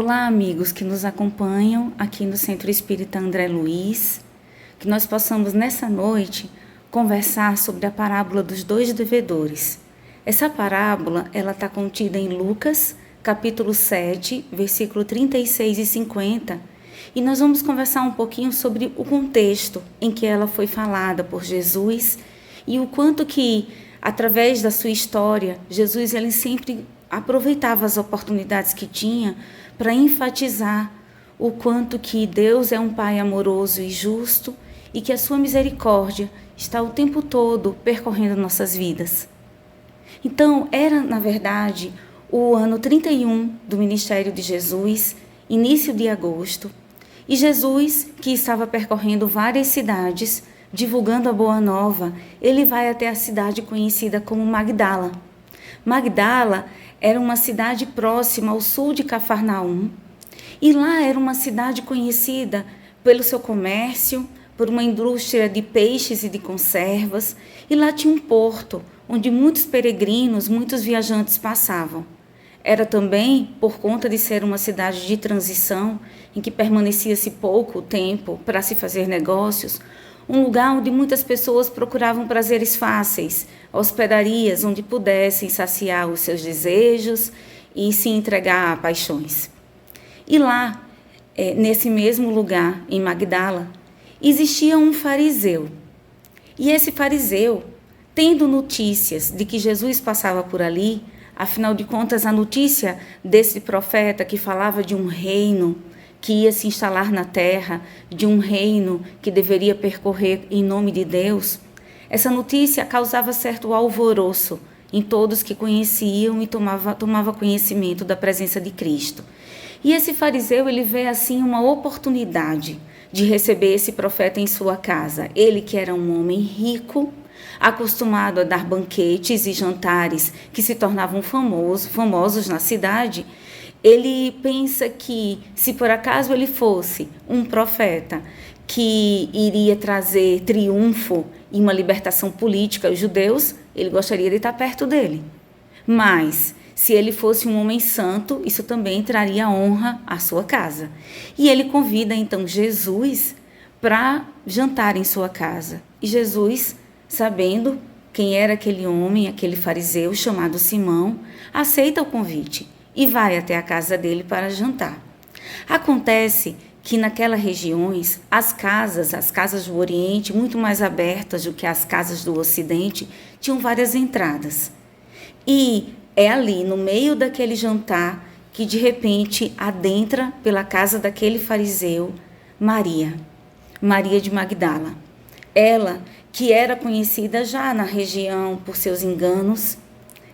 Olá, amigos que nos acompanham aqui no Centro Espírita André Luiz, que nós possamos nessa noite conversar sobre a parábola dos dois devedores. Essa parábola, ela está contida em Lucas, capítulo 7, versículo 36 e 50, e nós vamos conversar um pouquinho sobre o contexto em que ela foi falada por Jesus e o quanto que, através da sua história, Jesus ele sempre aproveitava as oportunidades que tinha para enfatizar o quanto que Deus é um Pai amoroso e justo e que a sua misericórdia está o tempo todo percorrendo nossas vidas. Então, era, na verdade, o ano 31 do ministério de Jesus, início de agosto, e Jesus, que estava percorrendo várias cidades, divulgando a boa nova, ele vai até a cidade conhecida como Magdala. Magdala era uma cidade próxima ao sul de Cafarnaum, e lá era uma cidade conhecida pelo seu comércio, por uma indústria de peixes e de conservas, e lá tinha um porto, onde muitos peregrinos, muitos viajantes passavam. Era também, por conta de ser uma cidade de transição, em que permanecia-se pouco tempo para se fazer negócios, um lugar onde muitas pessoas procuravam prazeres fáceis, hospedarias onde pudessem saciar os seus desejos e se entregar a paixões. E lá, nesse mesmo lugar, em Magdala, existia um fariseu. E esse fariseu, tendo notícias de que Jesus passava por ali, afinal de contas, a notícia desse profeta que falava de um reino que ia se instalar na terra, de um reino que deveria percorrer em nome de Deus, essa notícia causava certo alvoroço em todos que conheciam e tomava conhecimento da presença de Cristo. E esse fariseu, ele vê assim uma oportunidade de receber esse profeta em sua casa. Ele que era um homem rico, acostumado a dar banquetes e jantares que se tornavam famosos na cidade, ele pensa que, se por acaso ele fosse um profeta que iria trazer triunfo e uma libertação política aos judeus, ele gostaria de estar perto dele. Mas, se ele fosse um homem santo, isso também traria honra à sua casa. E ele convida, então, Jesus para jantar em sua casa. E Jesus, sabendo quem era aquele homem, aquele fariseu chamado Simão, aceita o convite e vai até a casa dele para jantar. Acontece que naquelas regiões, as casas do Oriente, muito mais abertas do que as casas do Ocidente, tinham várias entradas. E é ali, no meio daquele jantar, que de repente adentra pela casa daquele fariseu Maria de Magdala. Ela, que era conhecida já na região por seus enganos,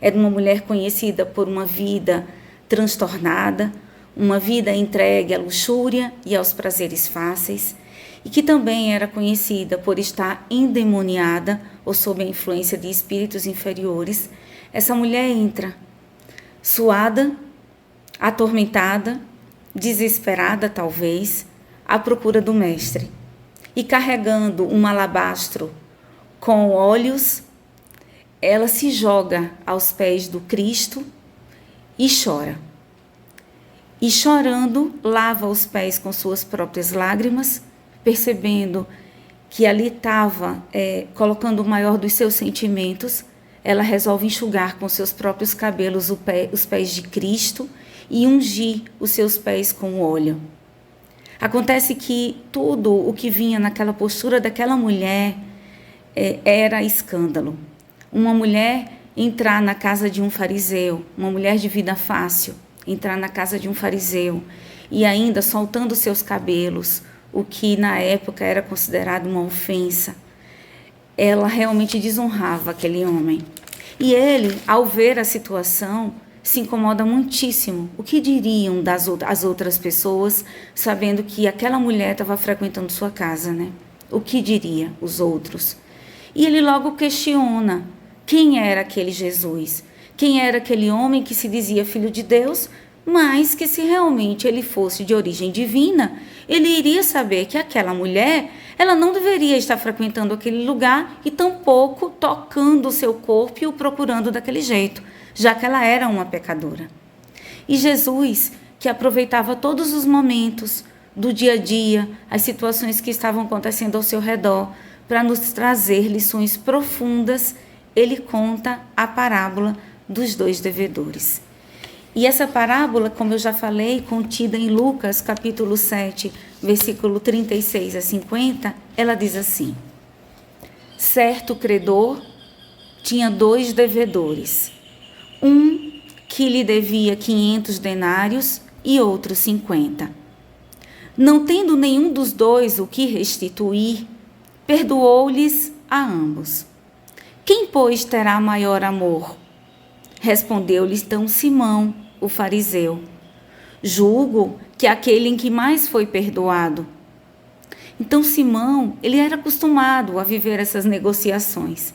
era uma mulher conhecida por uma vida transtornada, uma vida entregue à luxúria e aos prazeres fáceis, e que também era conhecida por estar endemoniada ou sob a influência de espíritos inferiores. Essa mulher entra suada, atormentada, desesperada talvez, à procura do mestre, e carregando um alabastro com óleos, ela se joga aos pés do Cristo e chora. E chorando, lava os pés com suas próprias lágrimas, percebendo que ali estava colocando o maior dos seus sentimentos. Ela resolve enxugar com seus próprios cabelos os pés de Cristo e ungir os seus pés com óleo. Acontece que tudo o que vinha naquela postura daquela mulher era escândalo. Uma mulher entrar na casa de um fariseu, uma mulher de vida fácil, entrar na casa de um fariseu e ainda soltando seus cabelos, o que na época era considerado uma ofensa. Ela realmente desonrava aquele homem. E ele, ao ver a situação, se incomoda muitíssimo. O que diriam as outras pessoas, sabendo que aquela mulher estava frequentando sua casa, né? O que diriam os outros? E ele logo questiona quem era aquele Jesus, quem era aquele homem que se dizia filho de Deus, mas que se realmente ele fosse de origem divina, ele iria saber que aquela mulher, ela não deveria estar frequentando aquele lugar e tampouco tocando o seu corpo e o procurando daquele jeito, já que ela era uma pecadora. E Jesus, que aproveitava todos os momentos do dia a dia, as situações que estavam acontecendo ao seu redor, para nos trazer lições profundas. Ele conta a parábola dos dois devedores. E essa parábola, como eu já falei, contida em Lucas, capítulo 7, versículo 36 a 50, ela diz assim: certo credor tinha 2 devedores, um que lhe devia 500 denários e outro 50. Não tendo nenhum dos 2 o que restituir, perdoou-lhes a ambos. Quem, pois, terá maior amor? Respondeu-lhe então Simão, o fariseu: julgo que aquele em que mais foi perdoado. Então Simão, ele era acostumado a viver essas negociações.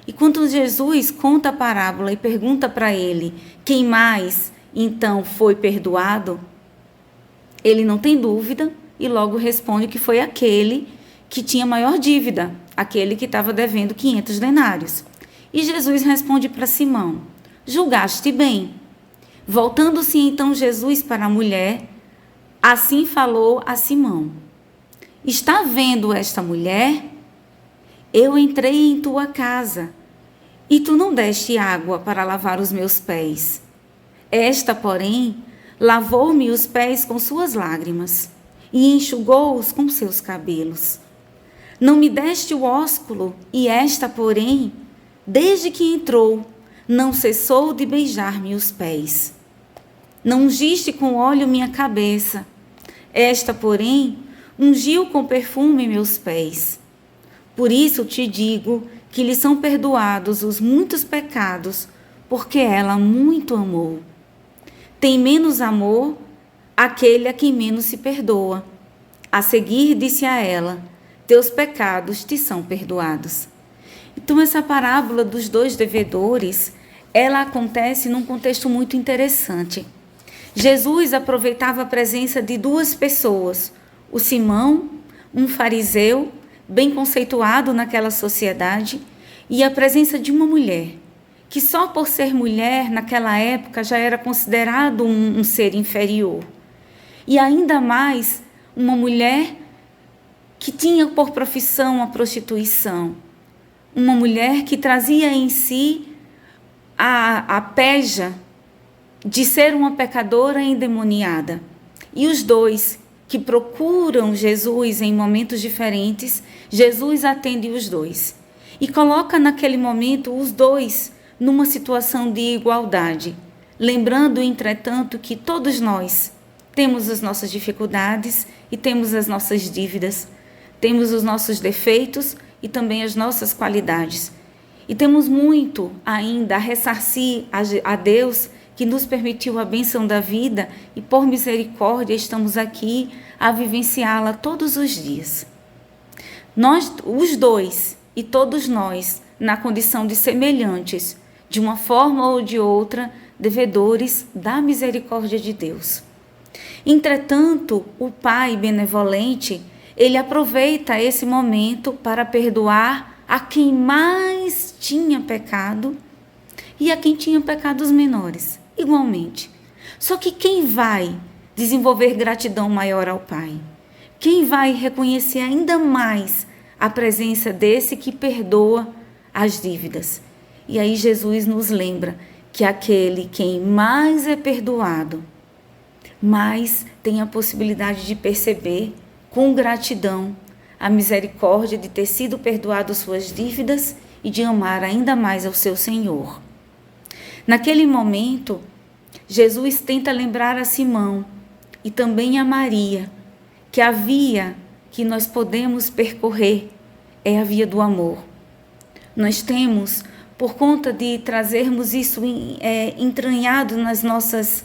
E quando Jesus conta a parábola e pergunta para ele quem mais então foi perdoado, ele não tem dúvida e logo responde que foi aquele que tinha maior dívida, aquele que estava devendo 500 denários. E Jesus responde para Simão: julgaste bem. Voltando-se então Jesus para a mulher, assim falou a Simão: está vendo esta mulher? Eu entrei em tua casa, e tu não deste água para lavar os meus pés. Esta, porém, lavou-me os pés com suas lágrimas, e enxugou-os com seus cabelos. Não me deste o ósculo, e esta, porém, desde que entrou, não cessou de beijar-me os pés. Não ungiste com óleo minha cabeça. Esta, porém, ungiu com perfume meus pés. Por isso te digo que lhe são perdoados os muitos pecados, porque ela muito amou. Tem menos amor aquele a quem menos se perdoa. A seguir disse a ela: teus pecados te são perdoados. Então essa parábola dos 2 devedores, ela acontece num contexto muito interessante. Jesus aproveitava a presença de 2 pessoas, o Simão, um fariseu bem conceituado naquela sociedade, e a presença de uma mulher, que só por ser mulher naquela época já era considerado um ser inferior. E ainda mais uma mulher que tinha por profissão a prostituição, uma mulher que trazia em si a peja de ser uma pecadora endemoniada. E os 2 que procuram Jesus em momentos diferentes, Jesus atende os 2 e coloca naquele momento os 2 numa situação de igualdade, lembrando, entretanto, que todos nós temos as nossas dificuldades e temos as nossas dívidas, temos os nossos defeitos e também as nossas qualidades. E temos muito ainda a ressarcir a Deus, que nos permitiu a bênção da vida e por misericórdia estamos aqui a vivenciá-la todos os dias. Nós, os 2 e todos nós, na condição de semelhantes, de uma forma ou de outra, devedores da misericórdia de Deus. Entretanto, o Pai benevolente, ele aproveita esse momento para perdoar a quem mais tinha pecado e a quem tinha pecados menores, igualmente. Só que quem vai desenvolver gratidão maior ao Pai? Quem vai reconhecer ainda mais a presença desse que perdoa as dívidas? E aí Jesus nos lembra que aquele quem mais é perdoado, mais tem a possibilidade de perceber com gratidão a misericórdia de ter sido perdoado suas dívidas e de amar ainda mais ao seu Senhor. Naquele momento, Jesus tenta lembrar a Simão e também a Maria que a via que nós podemos percorrer é a via do amor. Nós temos, por conta de trazermos isso entranhado nas nossas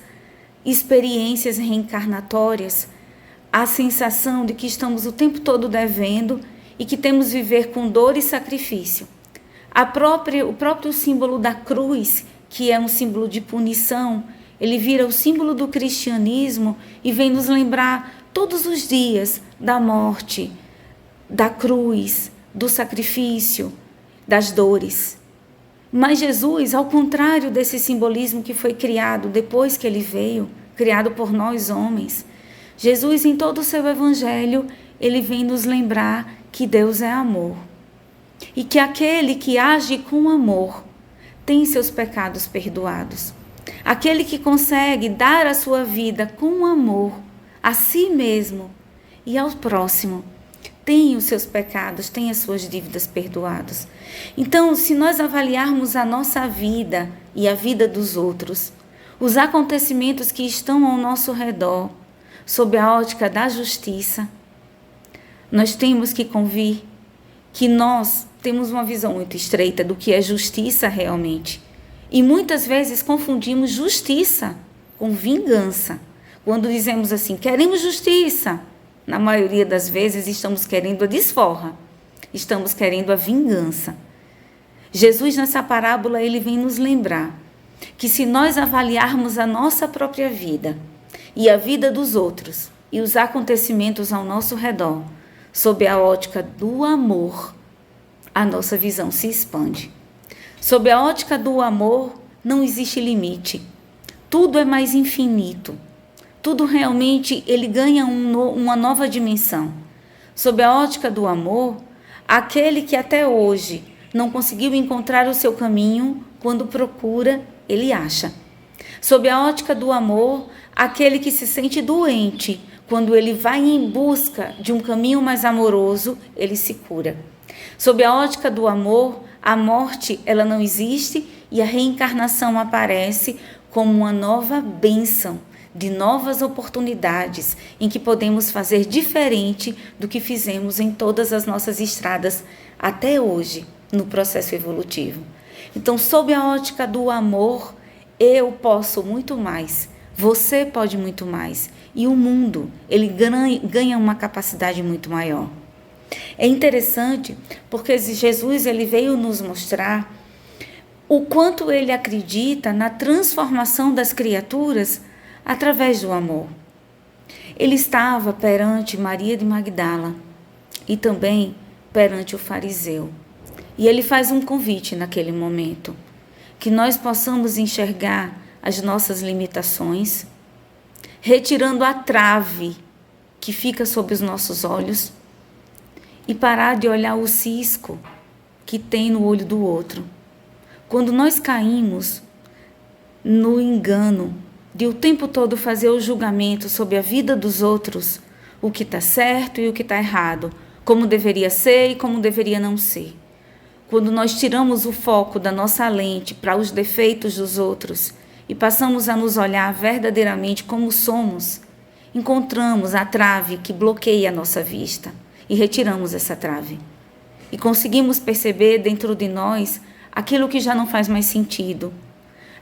experiências reencarnatórias, a sensação de que estamos o tempo todo devendo e que temos viver com dor e sacrifício. O próprio símbolo da cruz, que é um símbolo de punição, ele vira o símbolo do cristianismo e vem nos lembrar todos os dias da morte, da cruz, do sacrifício, das dores. Mas Jesus, ao contrário desse simbolismo que foi criado depois que ele veio, criado por nós homens. Jesus, em todo o seu evangelho, ele vem nos lembrar que Deus é amor. E que aquele que age com amor tem seus pecados perdoados. Aquele que consegue dar a sua vida com amor a si mesmo e ao próximo, tem os seus pecados, tem as suas dívidas perdoadas. Então, se nós avaliarmos a nossa vida e a vida dos outros, os acontecimentos que estão ao nosso redor, sob a ótica da justiça, nós temos que convir que nós temos uma visão muito estreita do que é justiça realmente. E muitas vezes confundimos justiça com vingança. Quando dizemos assim, queremos justiça, na maioria das vezes estamos querendo a desforra, estamos querendo a vingança. Jesus, nessa parábola, ele vem nos lembrar que se nós avaliarmos a nossa própria vida e a vida dos outros e os acontecimentos ao nosso redor, sob a ótica do amor, a nossa visão se expande. Sob a ótica do amor, não existe limite. Tudo é mais infinito. Tudo realmente ele ganha uma nova dimensão. Sob a ótica do amor, aquele que até hoje não conseguiu encontrar o seu caminho, quando procura, ele acha. Sob a ótica do amor, aquele que se sente doente, quando ele vai em busca de um caminho mais amoroso, ele se cura. Sob a ótica do amor, a morte ela não existe e a reencarnação aparece como uma nova bênção, de novas oportunidades em que podemos fazer diferente do que fizemos em todas as nossas estradas até hoje, no processo evolutivo. Então, sob a ótica do amor, eu posso muito mais, você pode muito mais, e o mundo, ele ganha uma capacidade muito maior. É interessante porque Jesus ele veio nos mostrar o quanto ele acredita na transformação das criaturas através do amor. Ele estava perante Maria de Magdala e também perante o fariseu. E ele faz um convite naquele momento, que nós possamos enxergar as nossas limitações, retirando a trave que fica sob os nossos olhos e parar de olhar o cisco que tem no olho do outro. Quando nós caímos no engano de o tempo todo fazer o julgamento sobre a vida dos outros, o que está certo e o que está errado, como deveria ser e como deveria não ser. Quando nós tiramos o foco da nossa lente para os defeitos dos outros e passamos a nos olhar verdadeiramente como somos, encontramos a trave que bloqueia a nossa vista e retiramos essa trave. E conseguimos perceber dentro de nós aquilo que já não faz mais sentido,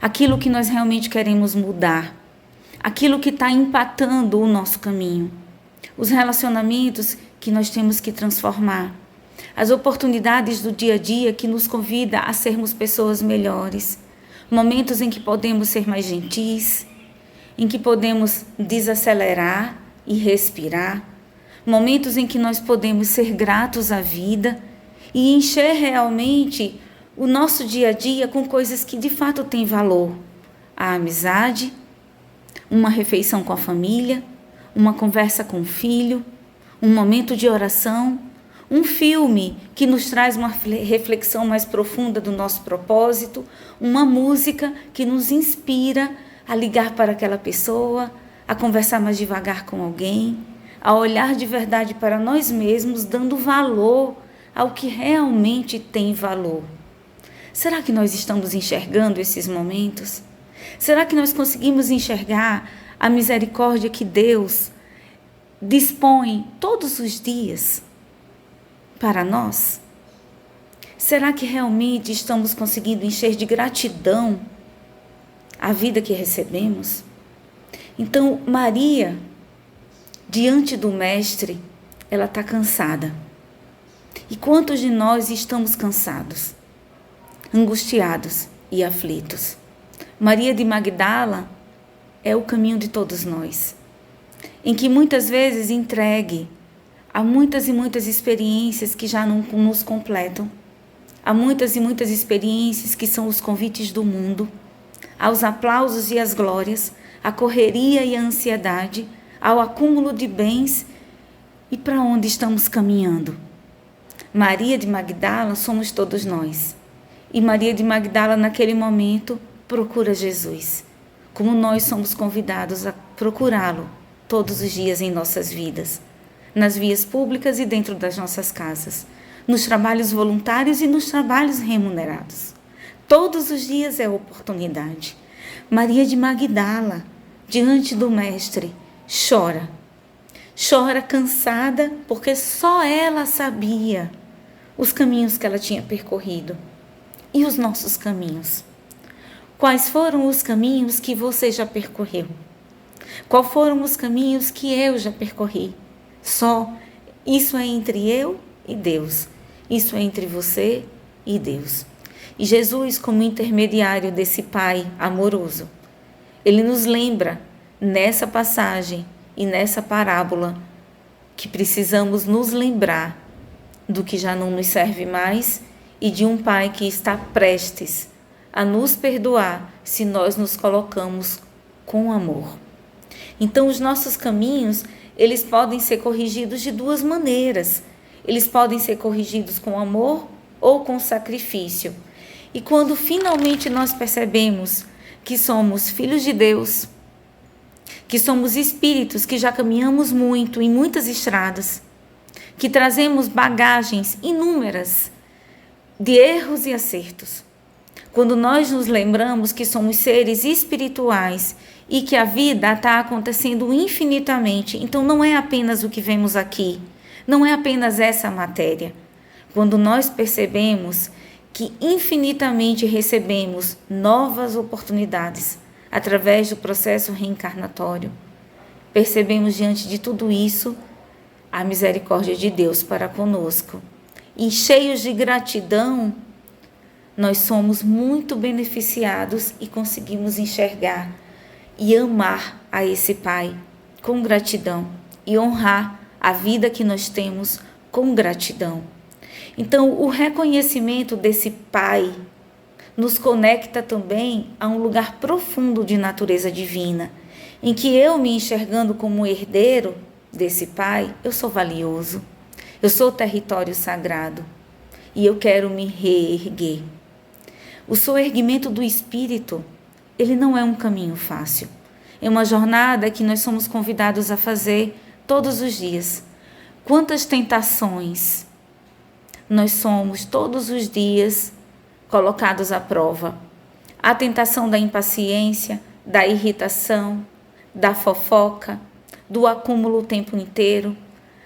aquilo que nós realmente queremos mudar, aquilo que está empatando o nosso caminho, os relacionamentos que nós temos que transformar, as oportunidades do dia a dia que nos convida a sermos pessoas melhores, momentos em que podemos ser mais gentis, em que podemos desacelerar e respirar, momentos em que nós podemos ser gratos à vida e encher realmente o nosso dia a dia com coisas que de fato têm valor. A amizade, uma refeição com a família, uma conversa com o filho, um momento de oração, um filme que nos traz uma reflexão mais profunda do nosso propósito, uma música que nos inspira a ligar para aquela pessoa, a conversar mais devagar com alguém, a olhar de verdade para nós mesmos, dando valor ao que realmente tem valor. Será que nós estamos enxergando esses momentos? Será que nós conseguimos enxergar a misericórdia que Deus dispõe todos os dias para nós? Será que realmente estamos conseguindo encher de gratidão a vida que recebemos? Então, Maria, diante do Mestre, ela está cansada. E quantos de nós estamos cansados, angustiados e aflitos? Maria de Magdala é o caminho de todos nós, em que muitas vezes entregue a muitas e muitas experiências que já não nos completam, há muitas e muitas experiências que são os convites do mundo, aos aplausos e às glórias, à correria e à ansiedade, ao acúmulo de bens e para onde estamos caminhando. Maria de Magdala somos todos nós. E Maria de Magdala, naquele momento, procura Jesus, como nós somos convidados a procurá-lo todos os dias em nossas vidas, nas vias públicas e dentro das nossas casas, nos trabalhos voluntários e nos trabalhos remunerados. Todos os dias é oportunidade. Maria de Magdala, diante do Mestre, chora. Chora cansada, porque só ela sabia os caminhos que ela tinha percorrido. E os nossos caminhos? Quais foram os caminhos que você já percorreu? Quais foram os caminhos que eu já percorri? Só isso é entre eu e Deus. Isso é entre você e Deus. E Jesus, como intermediário desse Pai amoroso, ele nos lembra nessa passagem e nessa parábola que precisamos nos lembrar do que já não nos serve mais e de um Pai que está prestes a nos perdoar se nós nos colocamos com amor. Então, os nossos caminhos, eles podem ser corrigidos de duas maneiras. Eles podem ser corrigidos com amor ou com sacrifício. E quando finalmente nós percebemos que somos filhos de Deus, que somos espíritos que já caminhamos muito em muitas estradas, que trazemos bagagens inúmeras de erros e acertos, quando nós nos lembramos que somos seres espirituais e que a vida está acontecendo infinitamente, então não é apenas o que vemos aqui, não é apenas essa matéria. Quando nós percebemos que infinitamente recebemos novas oportunidades através do processo reencarnatório, percebemos diante de tudo isso a misericórdia de Deus para conosco. E cheios de gratidão, nós somos muito beneficiados e conseguimos enxergar e amar a esse Pai com gratidão e honrar a vida que nós temos com gratidão. Então, o reconhecimento desse Pai nos conecta também a um lugar profundo de natureza divina, em que eu, me enxergando como herdeiro desse Pai, eu sou valioso, eu sou território sagrado e eu quero me reerguer. O soerguimento do espírito, ele não é um caminho fácil. É uma jornada que nós somos convidados a fazer todos os dias. Quantas tentações nós somos todos os dias colocados à prova. A tentação da impaciência, da irritação, da fofoca, do acúmulo o tempo inteiro.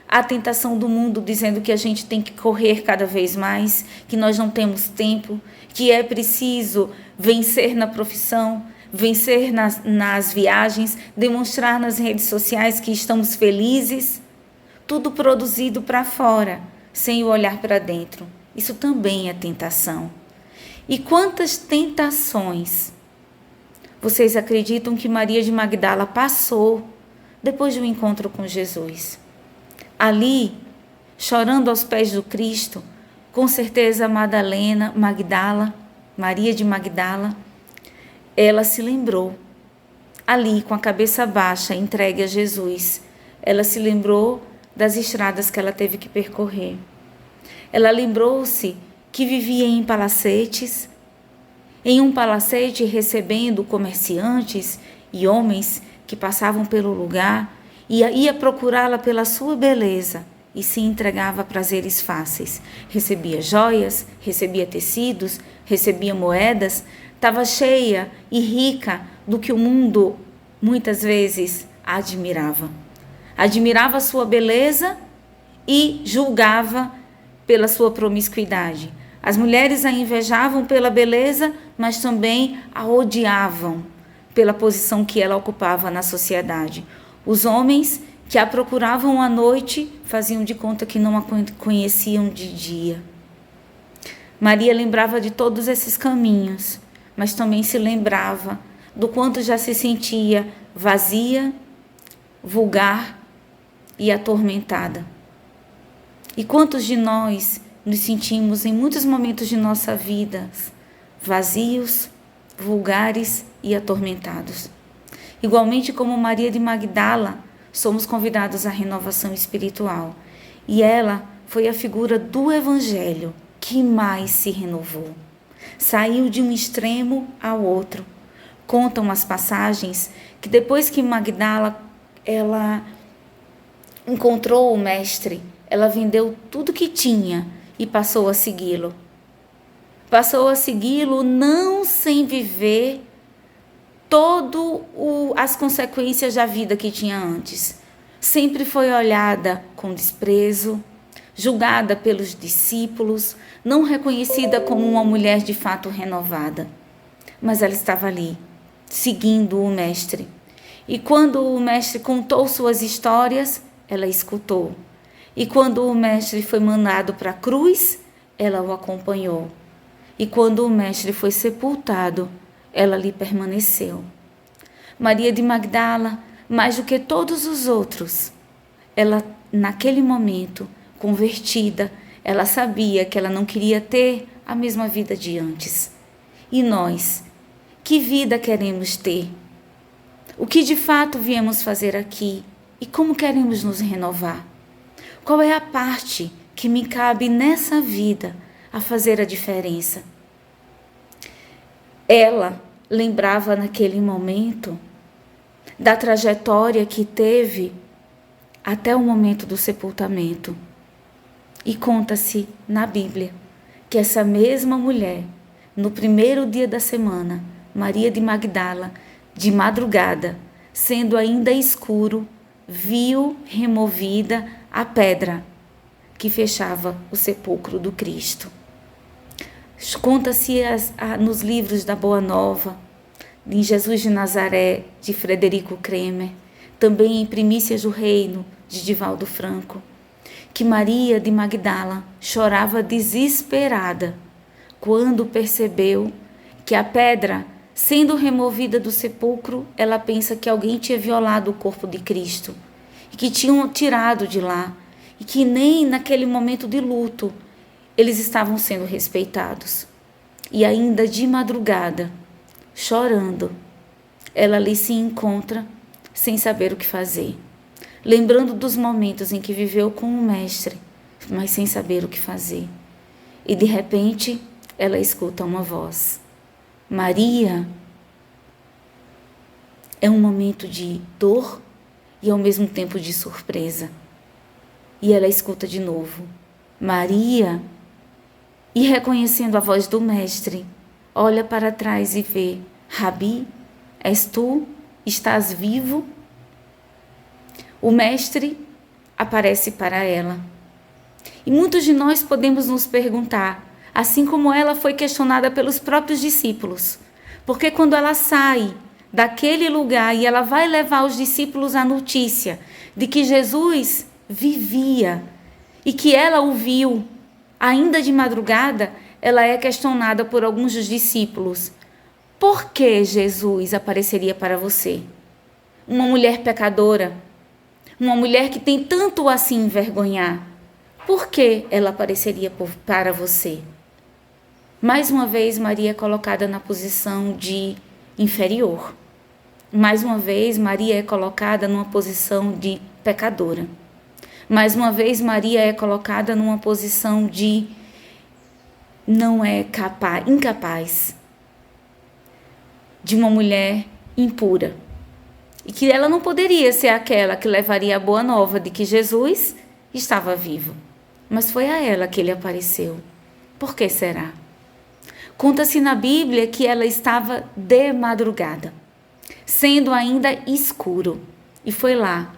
A tentação do mundo dizendo que a gente tem que correr cada vez mais, que nós não temos tempo, que é preciso vencer na profissão, vencer nas viagens, demonstrar nas redes sociais que estamos felizes. Tudo produzido para fora, sem o olhar para dentro. Isso também é tentação. E quantas tentações vocês acreditam que Maria de Magdala passou depois do encontro com Jesus? Ali, chorando aos pés do Cristo, com certeza Maria de Magdala, ela se lembrou, ali com a cabeça baixa, entregue a Jesus, ela se lembrou das estradas que ela teve que percorrer. Ela lembrou-se que vivia em palacetes, em um palacete recebendo comerciantes e homens que passavam pelo lugar, e ia procurá-la pela sua beleza e se entregava a prazeres fáceis. Recebia joias, recebia tecidos, recebia moedas, estava cheia e rica do que o mundo muitas vezes admirava. Admirava a sua beleza e julgava pela sua promiscuidade. As mulheres a invejavam pela beleza, mas também a odiavam pela posição que ela ocupava na sociedade. Os homens que a procuravam à noite faziam de conta que não a conheciam de dia. Maria lembrava de todos esses caminhos, mas também se lembrava do quanto já se sentia vazia, vulgar e atormentada. E quantos de nós nos sentimos em muitos momentos de nossa vida vazios, vulgares e atormentados. Igualmente como Maria de Magdala, somos convidados à renovação espiritual. E ela foi a figura do Evangelho que mais se renovou. Saiu de um extremo ao outro. Contam as passagens que depois que Magdala ela encontrou o Mestre, ela vendeu tudo que tinha e passou a segui-lo. Passou a segui-lo não sem viver as consequências da vida que tinha antes. Sempre foi olhada com desprezo, julgada pelos discípulos, não reconhecida como uma mulher de fato renovada. Mas ela estava ali, seguindo o Mestre. E quando o Mestre contou suas histórias, ela escutou. E quando o Mestre foi mandado para a cruz, ela o acompanhou. E quando o Mestre foi sepultado, ela lhe permaneceu. Maria de Magdala, mais do que todos os outros, ela, naquele momento, convertida, ela sabia que ela não queria ter a mesma vida de antes. E nós, que vida queremos ter? O que de fato viemos fazer aqui? E como queremos nos renovar? Qual é a parte que me cabe nessa vida a fazer a diferença? Ela lembrava naquele momento da trajetória que teve até o momento do sepultamento. E conta-se na Bíblia que essa mesma mulher, no primeiro dia da semana, Maria de Magdala, de madrugada, sendo ainda escuro, viu removida a pedra que fechava o sepulcro do Cristo. Conta-se nos livros da Boa Nova, em Jesus de Nazaré, de Frederico Kremer, também em Primícias do Reino, de Divaldo Franco, que Maria de Magdala chorava desesperada quando percebeu que a pedra, sendo removida do sepulcro, ela pensa que alguém tinha violado o corpo de Cristo e que tinham tirado de lá e que nem naquele momento de luto eles estavam sendo respeitados. E ainda de madrugada, chorando, ela ali se encontra sem saber o que fazer, lembrando dos momentos em que viveu com o Mestre, mas sem saber o que fazer. E de repente, ela escuta uma voz. Maria. É um momento de dor e ao mesmo tempo de surpresa. E ela escuta de novo. Maria. E reconhecendo a voz do Mestre, olha para trás e vê: Rabi, és tu? Estás vivo? O Mestre aparece para ela. E muitos de nós podemos nos perguntar, assim como ela foi questionada pelos próprios discípulos, porque quando ela sai daquele lugar e ela vai levar aos discípulos a notícia de que Jesus vivia e que ela o viu, ainda de madrugada, ela é questionada por alguns dos discípulos. Por que Jesus apareceria para você? Uma mulher pecadora, uma mulher que tem tanto a se envergonhar, por que ela apareceria para você? Mais uma vez, Maria é colocada na posição de inferior. Mais uma vez, Maria é colocada numa posição de pecadora. Mais uma vez, Maria é colocada numa posição de não é incapaz, de uma mulher impura. E que ela não poderia ser aquela que levaria a boa nova de que Jesus estava vivo. Mas foi a ela que ele apareceu. Por que será? Conta-se na Bíblia que ela estava de madrugada, sendo ainda escuro. E foi lá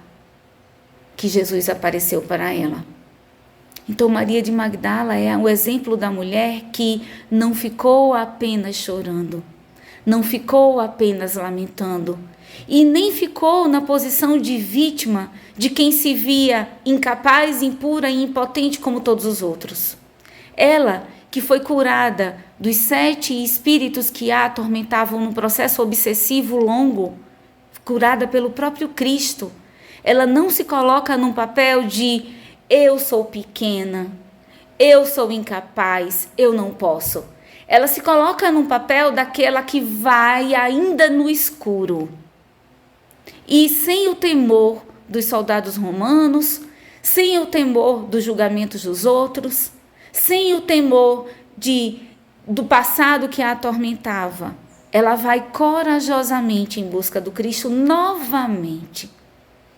que Jesus apareceu para ela. Então Maria de Magdala é o exemplo da mulher que não ficou apenas chorando, não ficou apenas lamentando, e nem ficou na posição de vítima de quem se via incapaz, impura e impotente como todos os outros. Ela, que foi curada dos 7 espíritos que a atormentavam num processo obsessivo longo, curada pelo próprio Cristo, ela não se coloca num papel de eu sou pequena, eu sou incapaz, eu não posso. Ela se coloca num papel daquela que vai ainda no escuro, e sem o temor dos soldados romanos, sem o temor dos julgamentos dos outros, sem o temor do passado que a atormentava. Ela vai corajosamente em busca do Cristo novamente,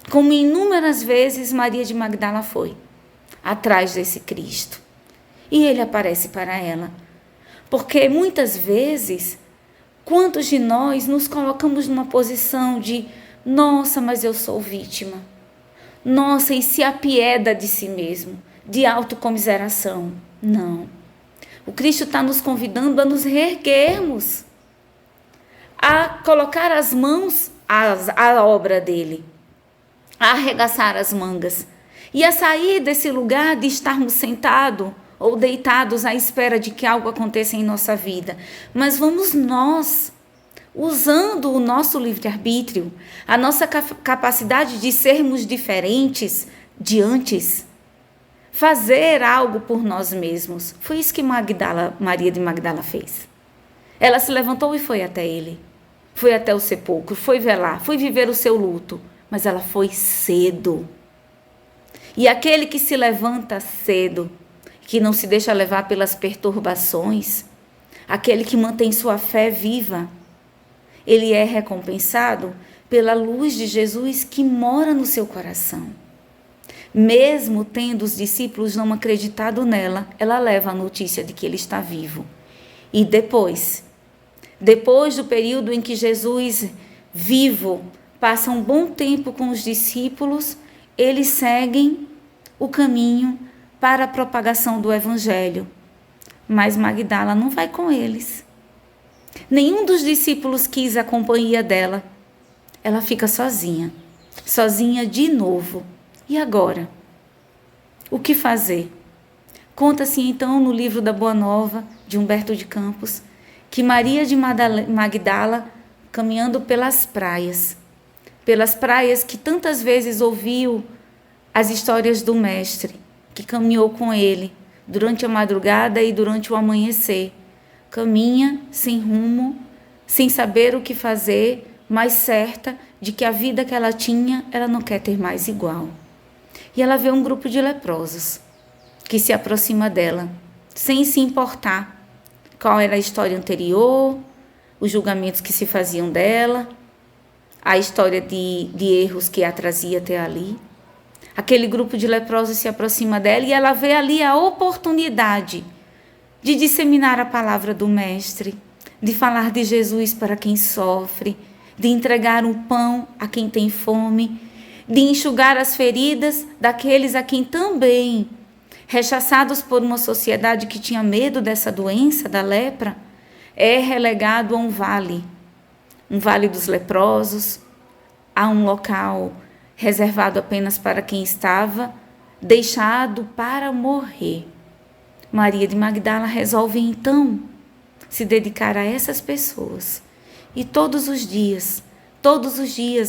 como inúmeras vezes Maria de Magdala foi, atrás desse Cristo. E ele aparece para ela. Porque muitas vezes, quantos de nós nos colocamos numa posição de: nossa, mas eu sou vítima. Nossa, e se apieda de si mesmo, de autocomiseração. Não. O Cristo está nos convidando a nos reerguermos, a colocar as mãos à obra dele, a arregaçar as mangas e a sair desse lugar de estarmos sentados ou deitados à espera de que algo aconteça em nossa vida. Mas vamos nós, usando o nosso livre-arbítrio, a nossa capacidade de sermos diferentes de antes, fazer algo por nós mesmos. Foi isso que Maria de Magdala fez. Ela se levantou e foi até ele. Foi até o sepulcro, foi velar, foi viver o seu luto. Mas ela foi cedo. E aquele que se levanta cedo, que não se deixa levar pelas perturbações, aquele que mantém sua fé viva, ele é recompensado pela luz de Jesus que mora no seu coração. Mesmo tendo os discípulos não acreditado nela, ela leva a notícia de que ele está vivo. E depois do período em que Jesus, vivo, passa um bom tempo com os discípulos, eles seguem o caminho para a propagação do Evangelho. Mas Magdala não vai com eles. Nenhum dos discípulos quis a companhia dela. Ela fica sozinha de novo. E agora? O que fazer? Conta-se então no livro da Boa Nova, de Humberto de Campos, que Maria de Magdala, caminhando pelas praias que tantas vezes ouviu as histórias do Mestre, que caminhou com ele durante a madrugada e durante o amanhecer, caminha sem rumo, sem saber o que fazer, mas certa de que a vida que ela tinha, ela não quer ter mais igual. E ela vê um grupo de leprosos que se aproxima dela, sem se importar qual era a história anterior, os julgamentos que se faziam dela, a história de erros que a trazia até ali. Aquele grupo de leprosos se aproxima dela e ela vê ali a oportunidade de disseminar a palavra do Mestre, de falar de Jesus para quem sofre, de entregar um pão a quem tem fome, de enxugar as feridas daqueles a quem também, rechaçados por uma sociedade que tinha medo dessa doença, da lepra, é relegado a um vale dos leprosos, a um local reservado apenas para quem estava deixado para morrer. Maria de Magdala resolve então se dedicar a essas pessoas e todos os dias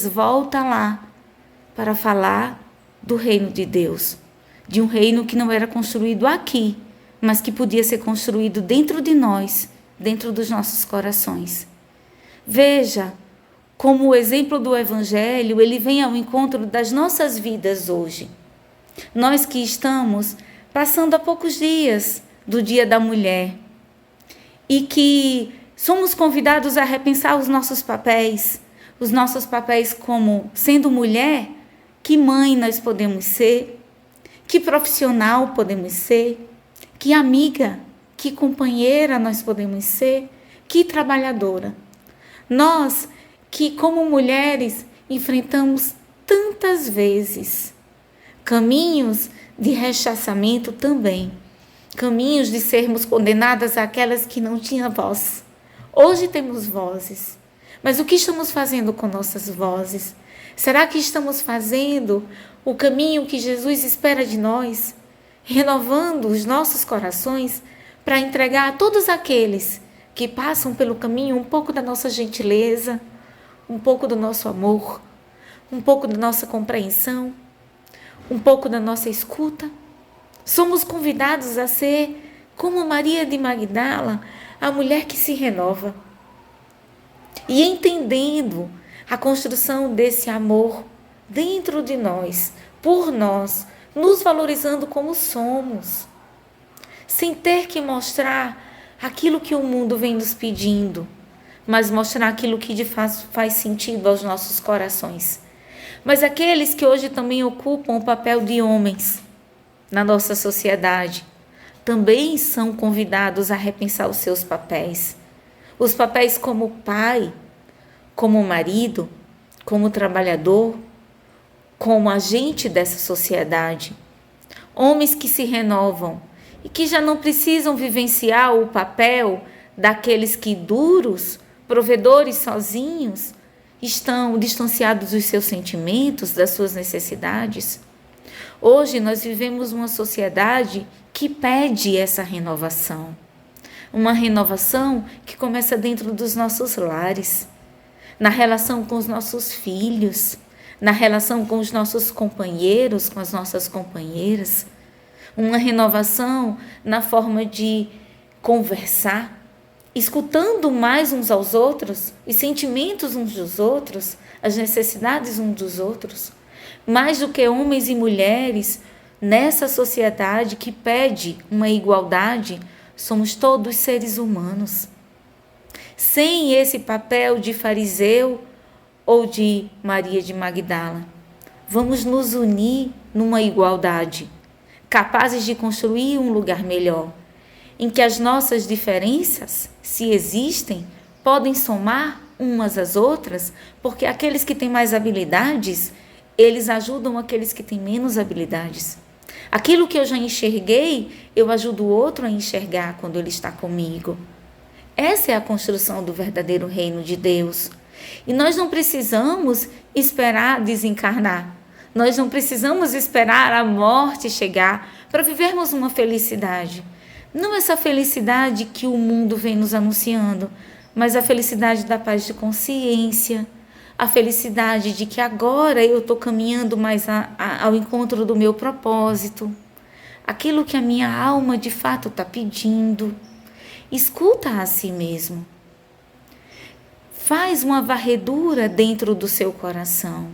volta lá para falar do reino de Deus, de um reino que não era construído aqui, mas que podia ser construído dentro de nós, dentro dos nossos corações. Veja como o exemplo do Evangelho, ele vem ao encontro das nossas vidas hoje. Nós que estamos passando há poucos dias do Dia da Mulher e que somos convidados a repensar os nossos papéis como sendo mulher, que mãe nós podemos ser, que profissional podemos ser, que amiga, que companheira nós podemos ser, que trabalhadora. Nós que, como mulheres, enfrentamos tantas vezes caminhos de rechaçamento também, caminhos de sermos condenadas àquelas que não tinham voz. Hoje temos vozes, mas o que estamos fazendo com nossas vozes? Será que estamos fazendo o caminho que Jesus espera de nós, renovando os nossos corações para entregar a todos aqueles que passam pelo caminho um pouco da nossa gentileza, um pouco do nosso amor, um pouco da nossa compreensão, um pouco da nossa escuta? Somos convidados a ser, como Maria de Magdala, a mulher que se renova. E entendendo a construção desse amor dentro de nós, por nós, nos valorizando como somos, sem ter que mostrar aquilo que o mundo vem nos pedindo, mas mostrar aquilo que de fato faz sentido aos nossos corações. Mas aqueles que hoje também ocupam o papel de homens na nossa sociedade, também são convidados a repensar os seus papéis. Os papéis como pai, como marido, como trabalhador, como agente dessa sociedade. Homens que se renovam e que já não precisam vivenciar o papel daqueles que duros, provedores sozinhos, estão distanciados dos seus sentimentos, das suas necessidades. Hoje nós vivemos uma sociedade que pede essa renovação. Uma renovação que começa dentro dos nossos lares, na relação com os nossos filhos, na relação com os nossos companheiros, com as nossas companheiras. Uma renovação na forma de conversar, escutando mais uns aos outros, os sentimentos uns dos outros, as necessidades uns dos outros. Mais do que homens e mulheres, nessa sociedade que pede uma igualdade, somos todos seres humanos. Sem esse papel de fariseu ou de Maria de Magdala, vamos nos unir numa igualdade, capazes de construir um lugar melhor, em que as nossas diferenças, se existem, podem somar umas às outras, porque aqueles que têm mais habilidades, eles ajudam aqueles que têm menos habilidades. Aquilo que eu já enxerguei, eu ajudo o outro a enxergar quando ele está comigo. Essa é a construção do verdadeiro reino de Deus. E nós não precisamos esperar desencarnar. Nós não precisamos esperar a morte chegar para vivermos uma felicidade. Não essa felicidade que o mundo vem nos anunciando, mas a felicidade da paz de consciência, a felicidade de que agora eu estou caminhando mais ao encontro do meu propósito, aquilo que a minha alma de fato está pedindo. Escuta a si mesmo. Faz uma varredura dentro do seu coração.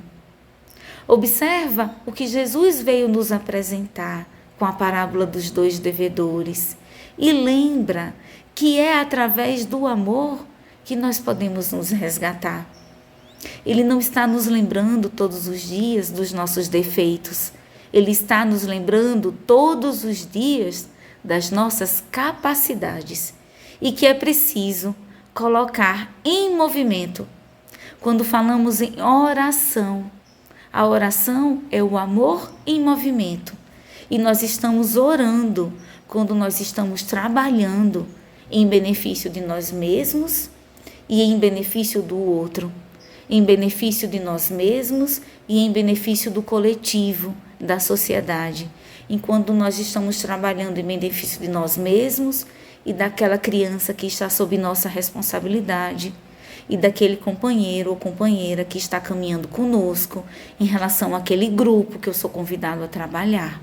Observa o que Jesus veio nos apresentar com a parábola dos 2 devedores. E lembra que é através do amor que nós podemos nos resgatar. Ele não está nos lembrando todos os dias dos nossos defeitos. Ele está nos lembrando todos os dias das nossas capacidades e que é preciso colocar em movimento. Quando falamos em oração, a oração é o amor em movimento. E nós estamos orando quando nós estamos trabalhando em benefício de nós mesmos e em benefício do outro, em benefício de nós mesmos e em benefício do coletivo, da sociedade. Enquanto nós estamos trabalhando em benefício de nós mesmos e daquela criança que está sob nossa responsabilidade e daquele companheiro ou companheira que está caminhando conosco em relação àquele grupo que eu sou convidado a trabalhar.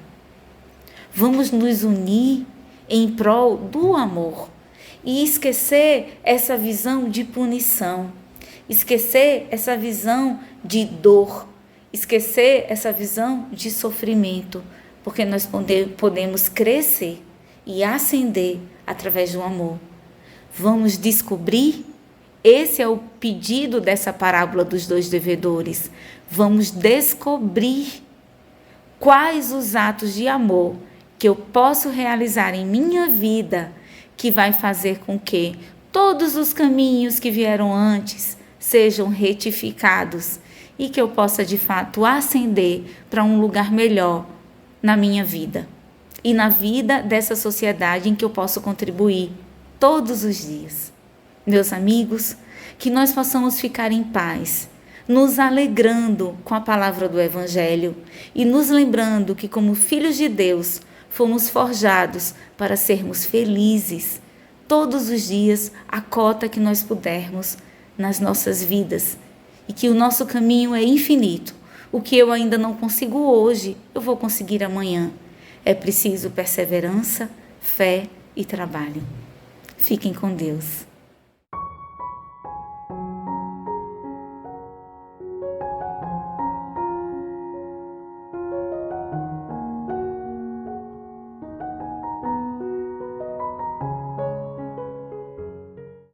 Vamos nos unir em prol do amor e esquecer essa visão de punição, esquecer essa visão de dor, esquecer essa visão de sofrimento, porque nós podemos crescer e ascender através do amor. Vamos descobrir, esse é o pedido dessa parábola dos 2 devedores, vamos descobrir quais os atos de amor que eu posso realizar em minha vida, que vai fazer com que todos os caminhos que vieram antes sejam retificados e que eu possa de fato ascender para um lugar melhor na minha vida e na vida dessa sociedade em que eu posso contribuir todos os dias. Meus amigos, que nós possamos ficar em paz, nos alegrando com a palavra do Evangelho e nos lembrando que, como filhos de Deus, fomos forjados para sermos felizes todos os dias, a cota que nós pudermos nas nossas vidas, e que o nosso caminho é infinito. O que eu ainda não consigo hoje, eu vou conseguir amanhã. É preciso perseverança, fé e trabalho. Fiquem com Deus.